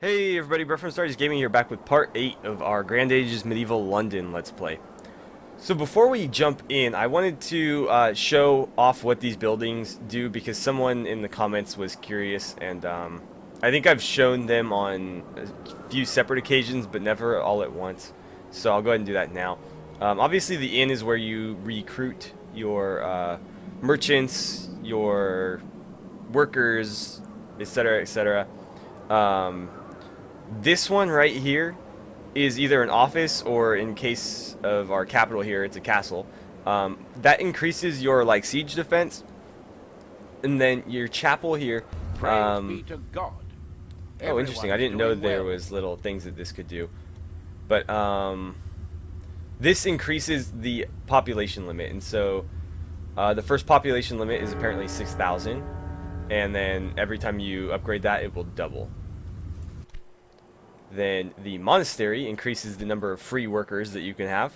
Hey everybody, Brett from AstartesGaming here, back with part 8 of our Grand Ages Medieval London Let's Play. So before we jump in, I wanted to show off what these buildings do because someone in the comments was curious, and I think I've shown them on a few separate occasions, but never all at once. So I'll go ahead and do that now. Obviously the inn is where you recruit your merchants, your workers, etc., etc. This one right here is either an office or, in case of our capital here, it's a castle. That increases your siege defense, and then your chapel here. Praise be to God. Oh, interesting. I didn't know there was little things that this could do, but this increases the population limit, and so the first population limit is apparently 6,000, and then every time you upgrade that, it will double. Then the monastery increases the number of free workers that you can have.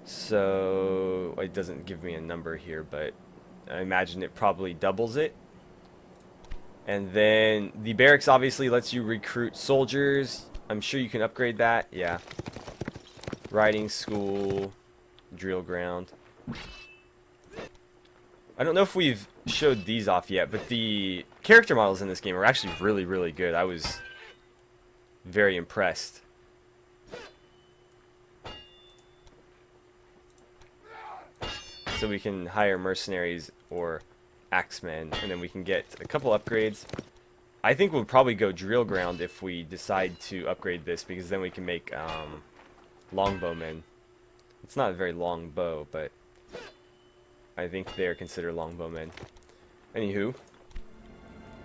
So it doesn't give me a number here, but I imagine it probably doubles it. And then the barracks obviously lets you recruit soldiers. I'm sure you can upgrade that. Yeah. Riding school, drill ground. I don't know if we've showed these off yet, but the character models in this game are actually really, really good. I was very impressed. So we can hire mercenaries or axemen, and then we can get a couple upgrades. I think we'll probably go drill ground if we decide to upgrade this, because then we can make longbowmen. It's not a very long bow, but I think they're considered longbowmen. Anywho,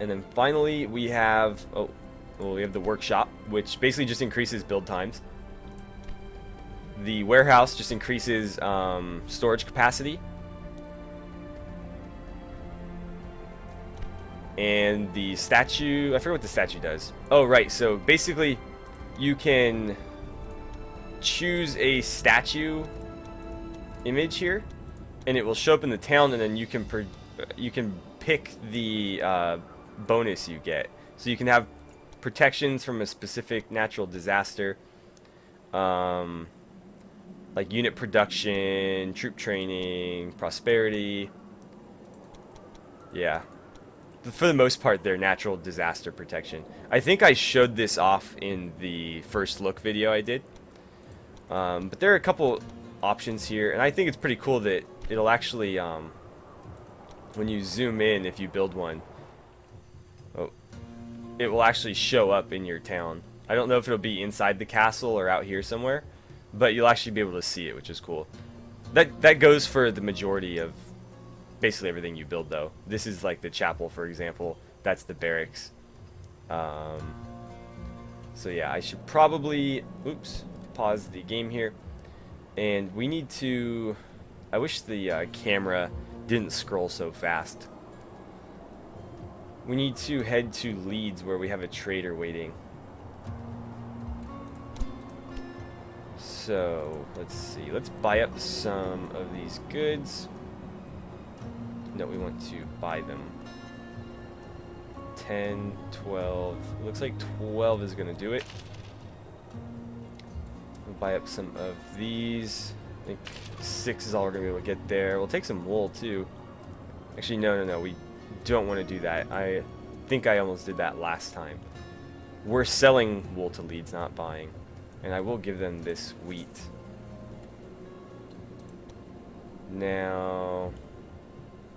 and then finally we have we have the workshop, which basically just increases build times. The warehouse just increases storage capacity. And the statue, I forget what the statue does. Oh, right, so basically you can choose a statue image here, and it will show up in the town, and then you can pick the bonus you get. So you can have protections from a specific natural disaster, like unit production, troop training, prosperity. Yeah, for the most part they're natural disaster protection. I think I showed this off in the first look video I did, but there are a couple options here, and I think it's pretty cool that it'll actually when you zoom in, if you build one, it will actually show up in your town. I don't know if it'll be inside the castle or out here somewhere, but you'll actually be able to see it, which is cool. That goes for the majority of basically everything you build, though. This is like the chapel, for example. That's the barracks. So yeah, I should probably pause the game here, and we need to. I wish the camera didn't scroll so fast. We need to head to Leeds, where we have a trader waiting. So, let's see. Let's buy up some of these goods. No, we want to buy them. 10, 12. Looks like 12 is going to do it. We'll buy up some of these. I think 6 is all we're going to be able to get there. We'll take some wool, too. Actually, no. We don't want to do that. I think I almost did that last time. We're selling wool to Leeds, not buying. And I will give them this wheat. Now,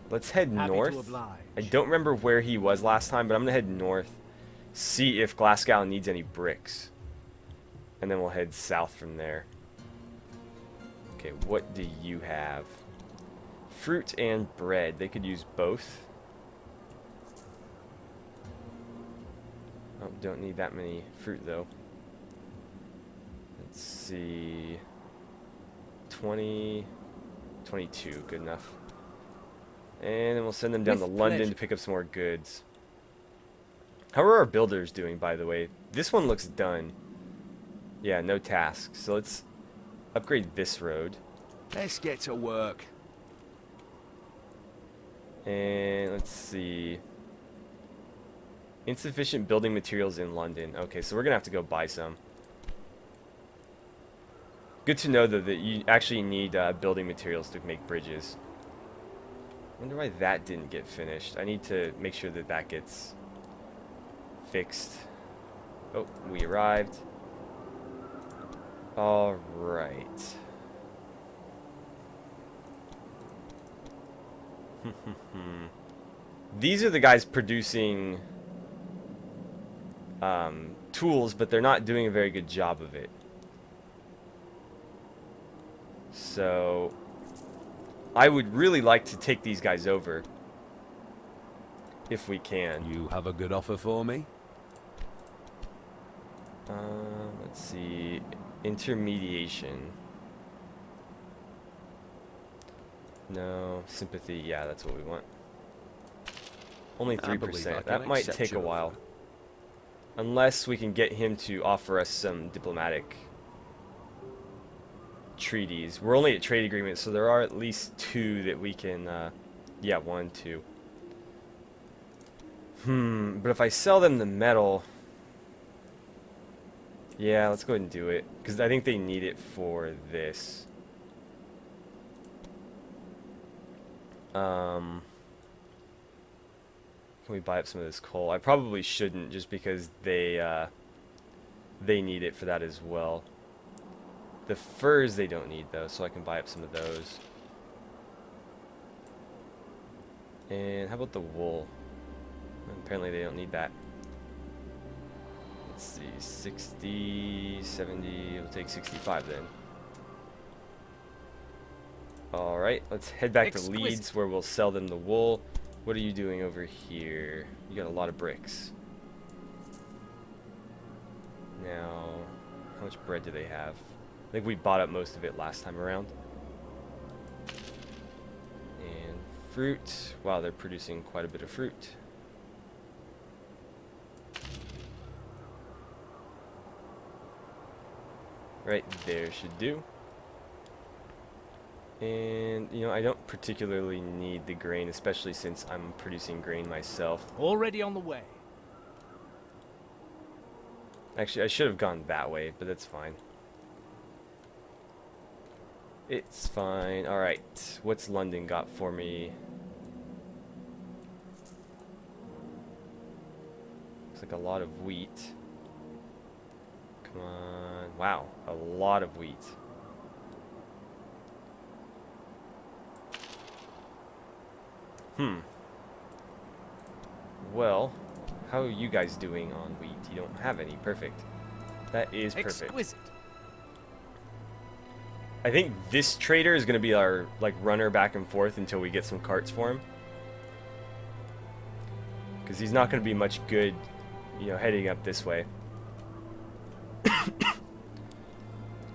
let's head north. I don't remember where he was last time, but I'm going to head north. See if Glasgow needs any bricks. And then we'll head south from there. Okay, what do you have? Fruit and bread. They could use both. Oh, don't need that many fruit, though. Let's see. 20, 22, good enough. And then we'll send them down to London to pick up some more goods. How are our builders doing, by the way? This one looks done. Yeah, no tasks. So let's upgrade this road. Let's get to work. And let's see. Insufficient building materials in London. Okay, so we're gonna have to go buy some. Good to know though that you actually need building materials to make bridges. Wonder why that didn't get finished. I need to make sure that that gets fixed. Oh, we arrived. All right. These are the guys producing tools, but they're not doing a very good job of it. So I would really like to take these guys over if we can. You have a good offer for me? Let's see. Intermediation. No. Sympathy. Yeah, that's what we want. Only 3%. That might take a while. Unless we can get him to offer us some diplomatic treaties. We're only at trade agreements, so there are at least 2 that we can, yeah, 1, 2. But if I sell them the metal, yeah, let's go ahead and do it, because I think they need it for this. Can we buy up some of this coal? I probably shouldn't, just because they need it for that as well. The furs they don't need though, so I can buy up some of those. And how about the wool? Apparently they don't need that. Let's see, 60, 70, we'll take 65 then. Alright, let's head back to Leeds where we'll sell them the wool. What are you doing over here? You got a lot of bricks. Now, how much bread do they have? I think we bought up most of it last time around. And fruit. Wow, they're producing quite a bit of fruit. Right there should do. And, you know, I don't particularly need the grain, especially since I'm producing grain myself. Already on the way. Actually, I should have gone that way, but that's fine. It's fine. Alright, what's London got for me? Looks like a lot of wheat. Come on. Wow, a lot of wheat. Well, how are you guys doing on wheat? You don't have any. Perfect. That is perfect. Exquisite. I think this trader is going to be our like runner back and forth until we get some carts for him. Because he's not going to be much good, you know, heading up this way.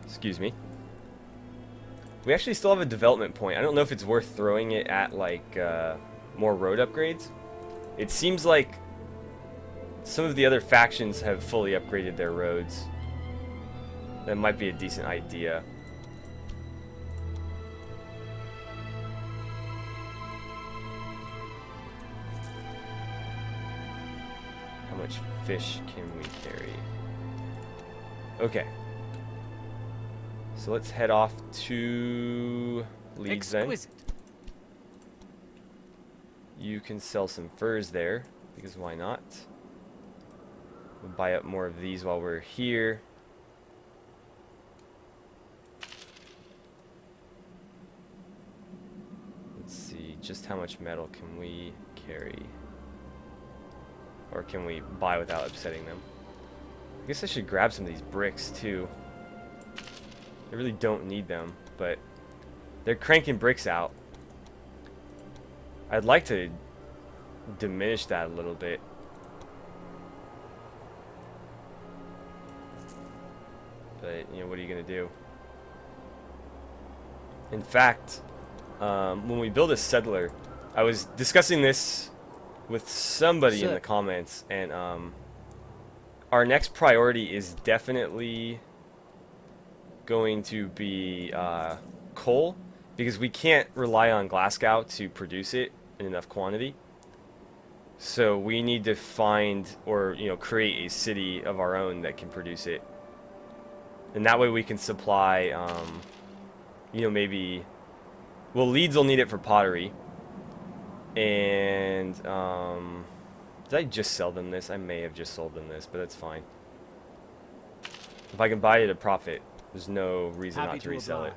Excuse me. We actually still have a development point. I don't know if it's worth throwing it at like more road upgrades. It seems like some of the other factions have fully upgraded their roads. That might be a decent idea. How much fish can we carry? Okay. So let's head off to Leeds then. You can sell some furs there, because why not? We'll buy up more of these while we're here. Let's see, just how much metal can we carry? Or can we buy without upsetting them? I guess I should grab some of these bricks too. I really don't need them, but they're cranking bricks out. I'd like to diminish that a little bit. But, you know, what are you going to do? In fact, when we build a settler, I was discussing this with somebody in the comments, and our next priority is definitely going to be coal, because we can't rely on Glasgow to produce it in enough quantity. So we need to find or, you know, create a city of our own that can produce it. And that way we can supply, you know, maybe... Well, Leeds will need it for pottery. And, did I just sell them this? I may have just sold them this, but that's fine. If I can buy it at a profit, there's no reason not to resell it.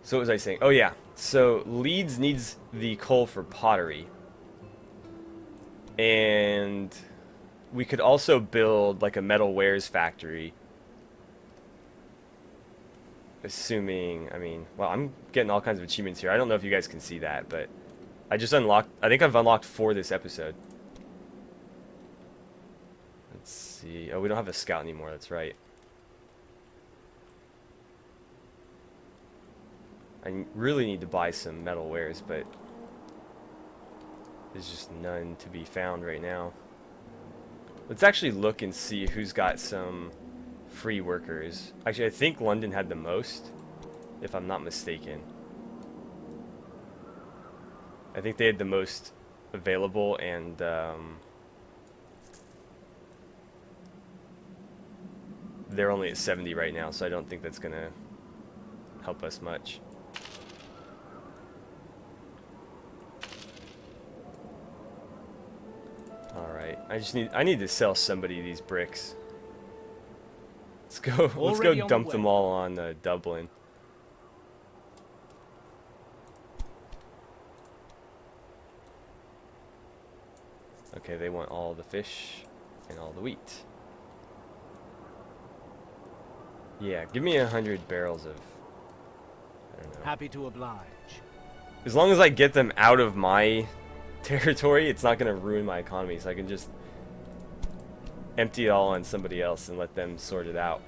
So what was I saying? Oh yeah, so Leeds needs the coal for pottery. And we could also build like a metal wares factory. Assuming, I mean, well, I'm getting all kinds of achievements here. I don't know if you guys can see that, but I just unlocked, I think I've unlocked 4 this episode. Let's see. Oh, we don't have a scout anymore, that's right. I really need to buy some metal wares, but there's just none to be found right now. Let's actually look and see who's got some free workers. Actually, I think London had the most, if I'm not mistaken. I think they had the most available, and they're only at 70 right now, so I don't think that's gonna help us much. Alright, I need to sell somebody these bricks. Let's go dump them all on Dublin. Okay, they want all the fish and all the wheat. Yeah, give me 100 barrels of, I don't know. Happy to oblige. As long as I get them out of my territory, it's not going to ruin my economy, so I can just empty it all on somebody else and let them sort it out.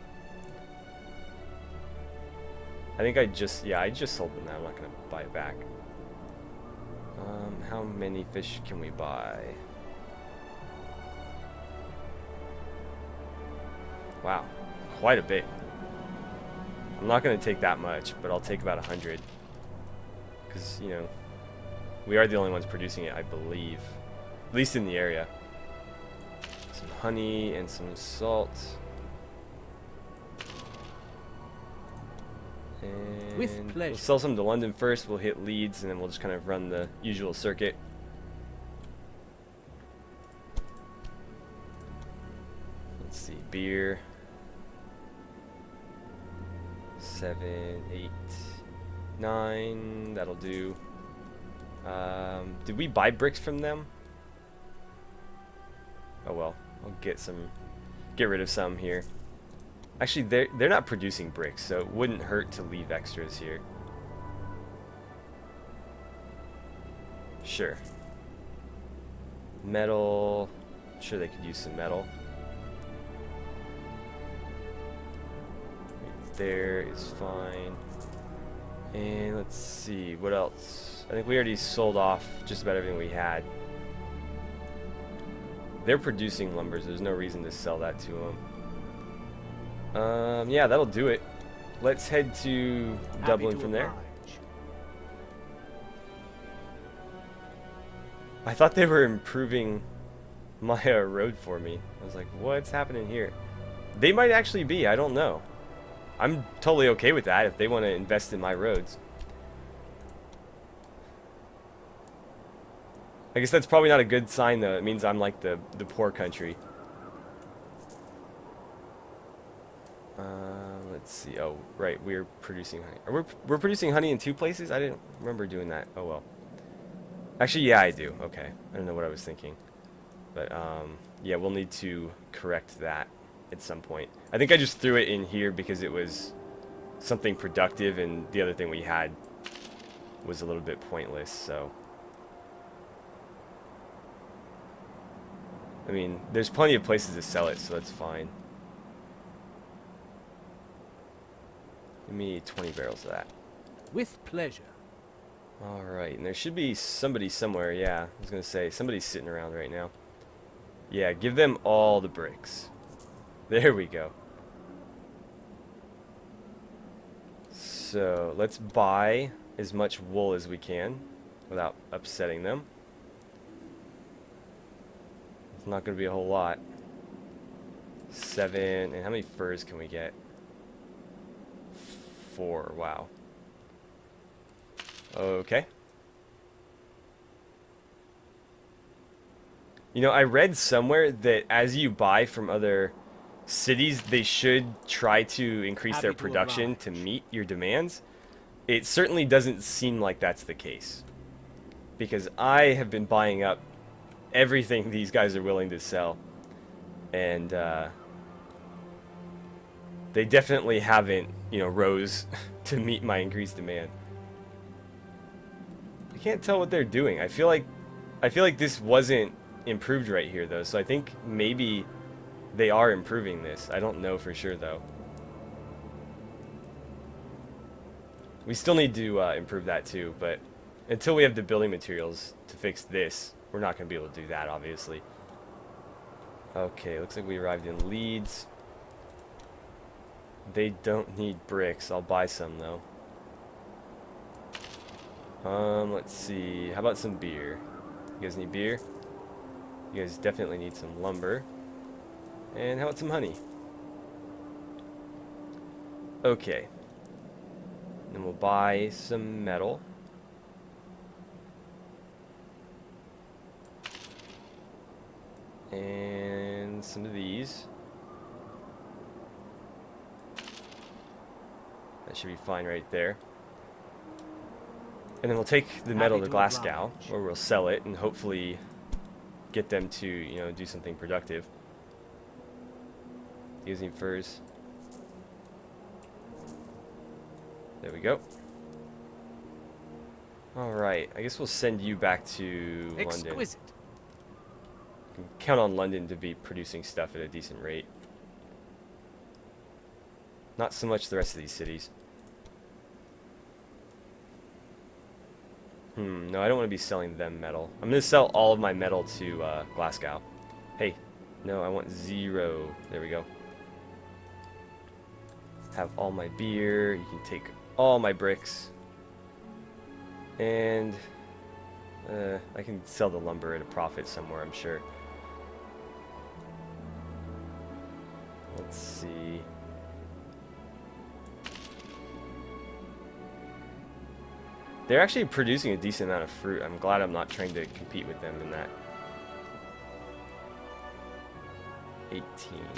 I think I just sold them that. I'm not going to buy it back. How many fish can we buy? Wow, quite a bit. I'm not going to take that much, but I'll take about 100. Because, you know, we are the only ones producing it, I believe. At least in the area. Some honey and some salt. And with pleasure. we'll sell some to London first, we'll hit Leeds, and then we'll just kind of run the usual circuit. Let's see, beer. 7, 8, 9, that'll do. Did we buy bricks from them? Oh well, I'll get rid of some here. Actually, they're not producing bricks, so it wouldn't hurt to leave extras here. Sure. Metal. I'm sure they could use some metal. Right there is fine. And let's see, what else? I think we already sold off just about everything we had. They're producing lumber, so there's no reason to sell that to them. Yeah, that'll do it. Let's head to Dublin from there. I thought they were improving my road for me. I was like, what's happening here? They might actually be, I don't know. I'm totally okay with that if they want to invest in my roads. I guess that's probably not a good sign though. It means I'm like the poor country. Let's see. Oh, right. We're producing honey. We're producing honey in 2 places? I didn't remember doing that. Oh, well. Actually, yeah, I do. Okay. I don't know what I was thinking. But, yeah, we'll need to correct that at some point. I think I just threw it in here because it was something productive, and the other thing we had was a little bit pointless, so... I mean, there's plenty of places to sell it, so that's fine. Give me 20 barrels of that. With pleasure. Alright, and there should be somebody somewhere, yeah. I was going to say, somebody's sitting around right now. Yeah, give them all the bricks. There we go. So, let's buy as much wool as we can. without upsetting them. It's not going to be a whole lot. 7, and how many furs can we get? 4, wow. Okay. You know, I read somewhere that as you buy from other cities, they should try to increase their production to meet your demands. It certainly doesn't seem like that's the case, because I have been buying up everything these guys are willing to sell, and they definitely haven't, you know, rose to meet my increased demand. I can't tell what they're doing. I feel like this wasn't improved right here though, so I think maybe they are improving this. I don't know for sure though. We still need to improve that too, but until we have the building materials to fix this, we're not going to be able to do that, obviously. Okay, looks like we arrived in Leeds. They don't need bricks. I'll buy some though. Let's see. How about some beer? You guys need beer? You guys definitely need some lumber. And how about some honey? Okay. Then we'll buy some metal. And some of these. That should be fine right there. And then we'll take the metal to Glasgow, where we'll sell it and hopefully get them to, you know, do something productive. Using furs. There we go. Alright, I guess we'll send you back to London. Exquisite. Can count on London to be producing stuff at a decent rate. Not so much the rest of these cities. No, I don't want to be selling them metal. I'm going to sell all of my metal to Glasgow. Hey, no, I want 0. There we go. Have all my beer. You can take all my bricks. And I can sell the lumber at a profit somewhere, I'm sure. Let's see. They're actually producing a decent amount of fruit. I'm glad I'm not trying to compete with them in that. 18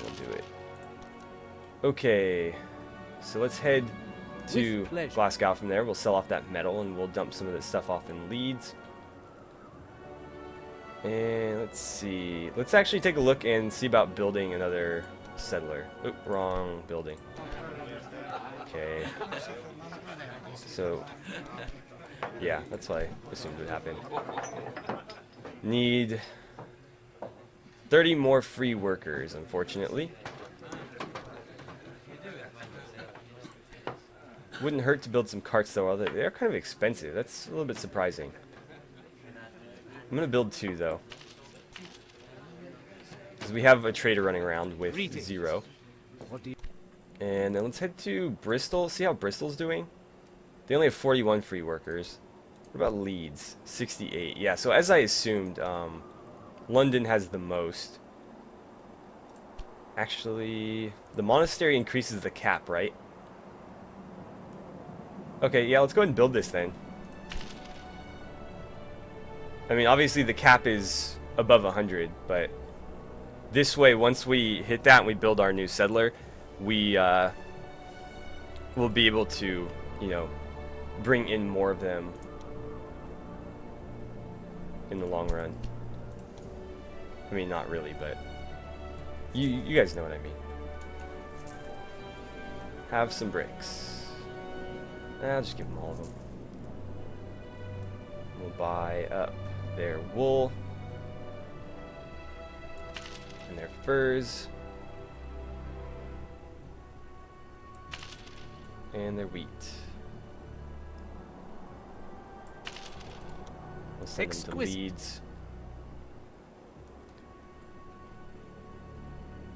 will do it. Okay, so let's head to Glasgow from there. We'll sell off that metal and we'll dump some of this stuff off in Leeds. And let's see. Let's actually take a look and see about building another settler. Oop, wrong building. Okay. So, yeah, that's what I assumed would happen. Need 30 more free workers, unfortunately. Wouldn't hurt to build some carts, though, although they're kind of expensive. That's a little bit surprising. I'm going to build 2, though. Because we have a trader running around with 0. And then let's head to Bristol, see how Bristol's doing. They only have 41 free workers. What about Leeds? 68. Yeah, so as I assumed, London has the most. Actually, the monastery increases the cap, right? Okay, yeah, let's go ahead and build this then. I mean, obviously the cap is above 100, but this way, once we hit that and we build our new settler, we will be able to, you know, bring in more of them in the long run. I mean, not really, but you guys know what I mean. Have some bricks. I'll just give them all of them. We'll buy up their wool and their furs and their wheat. We'll send them to Leeds.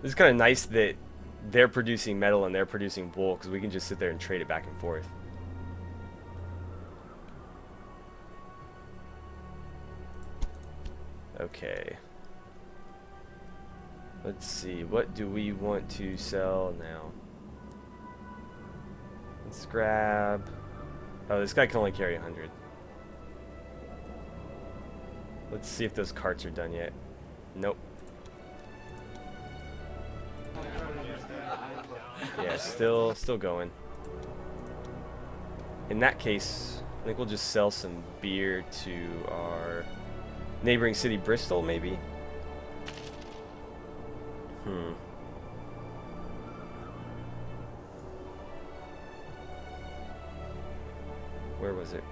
This is kind of nice that they're producing metal and they're producing wool, because we can just sit there and trade it back and forth. Okay. Let's see, what do we want to sell now? Let's grab... Oh, this guy can only carry 100. Let's see if those carts are done yet. Nope. Yeah, still going. In that case, I think we'll just sell some beer to our neighboring city, Bristol, maybe? Where was it?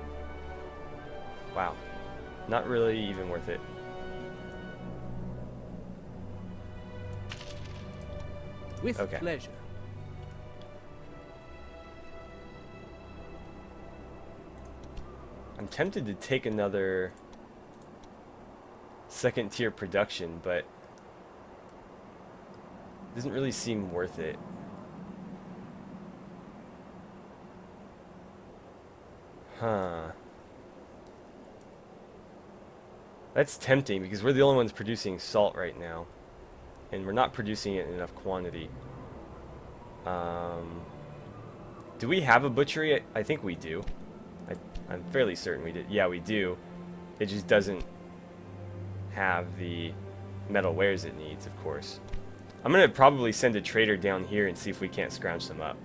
Wow. Not really even worth it. With Okay. pleasure. I'm tempted to take another second tier production, but it doesn't really seem worth it. Huh. That's tempting because we're the only ones producing salt right now. And we're not producing it in enough quantity. Do we have a butchery? I think we do. I'm fairly certain we did. Yeah, we do. It just doesn't have the metal wares it needs, of course. I'm going to probably send a trader down here and see if we can't scrounge them up.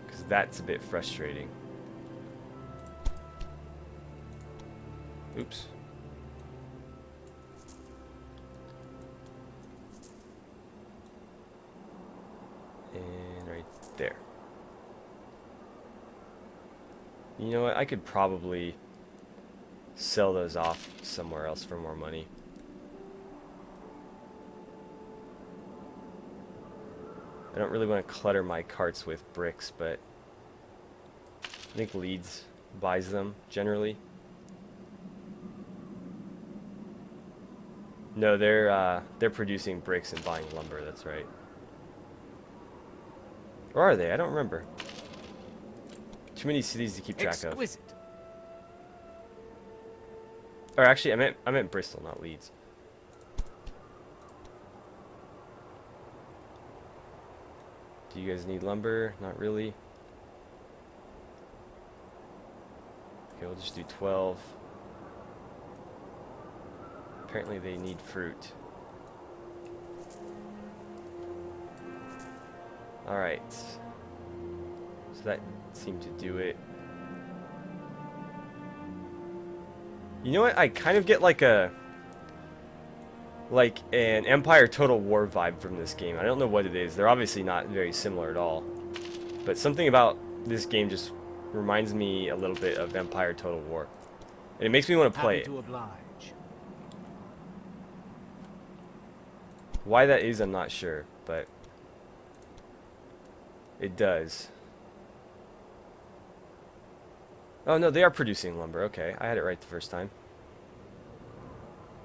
Because that's a bit frustrating. Oops. And right there. You know what? I could probably sell those off somewhere else for more money. I don't really want to clutter my carts with bricks, but I think Leeds buys them generally. No, they're producing bricks and buying lumber. That's right. Or are they? I don't remember. Too many cities to keep track of. Exquisite. Or actually, I meant Bristol, not Leeds. Do you guys need lumber? Not really. Okay, we'll just do 12. Apparently they need fruit. Alright. So that seemed to do it. You know what? I kind of get like an Empire Total War vibe from this game. I don't know what it is. They're obviously not very similar at all. But something about this game just reminds me a little bit of Empire Total War. And it makes me want to play it. To oblige. Why that is, I'm not sure, but it does. Oh no, they are producing lumber. Okay, I had it right the first time.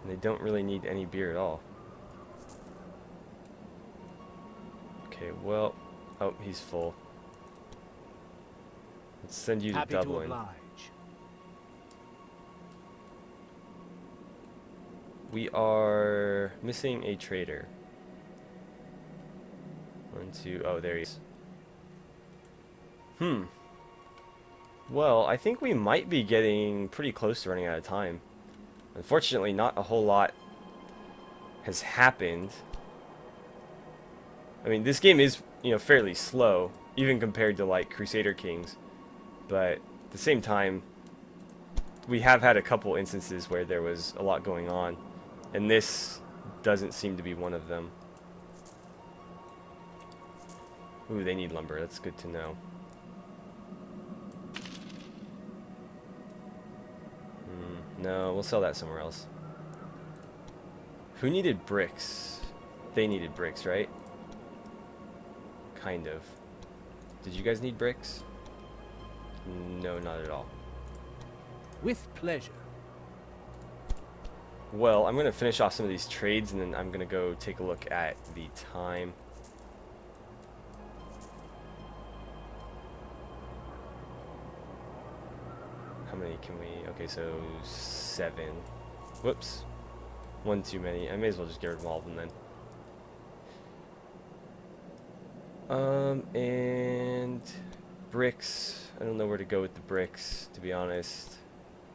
And they don't really need any beer at all. Okay, well... Oh, he's full. Let's send you to Dublin. To oblige. We are missing a trader. 1, 2... Oh, there he is. Well, I think we might be getting pretty close to running out of time. Unfortunately, not a whole lot has happened. I mean, this game is, fairly slow, even compared to, like, Crusader Kings. But at the same time, we have had a couple instances where there was a lot going on. And this doesn't seem to be one of them. Ooh, they need lumber. That's good to know. No, we'll sell that somewhere else. Who needed bricks? They needed bricks, right? Kind of. Did you guys need bricks? No, not at all. With pleasure. Well, I'm going to finish off some of these trades, and then I'm going to go take a look at the time. How many can we... Okay, so 7. Whoops. One too many. I may as well just get rid of all of them then. And bricks. I don't know where to go with the bricks, to be honest.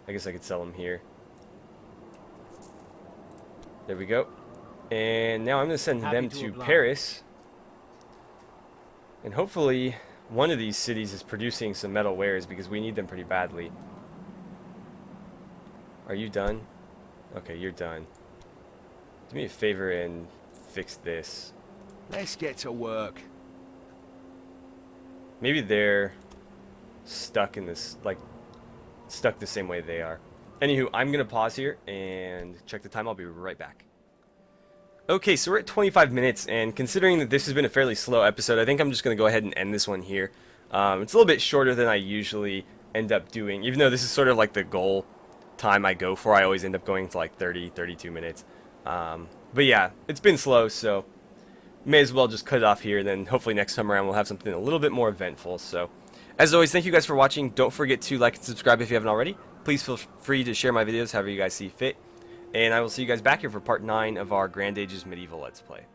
I guess I could sell them here. There we go. And now I'm going to send them to Paris. And hopefully one of these cities is producing some metal wares because we need them pretty badly. Are you done? Okay, you're done. Do me a favor and fix this. Let's get to work. Maybe they're stuck in this, like, stuck the same way they are. Anywho, I'm going to pause here and check the time. I'll be right back. Okay, so we're at 25 minutes, and considering that this has been a fairly slow episode, I think I'm just going to go ahead and end this one here. It's a little bit shorter than I usually end up doing, even though this is sort of like the goal time I go for. I always end up going to like 30, 32 minutes. But yeah, it's been slow, so may as well just cut it off here, and then hopefully next time around we'll have something a little bit more eventful. So, as always, thank you guys for watching. Don't forget to like and subscribe if you haven't already. Please feel free to share my videos however you guys see fit. And I will see you guys back here for part 9 of our Grand Ages Medieval Let's Play.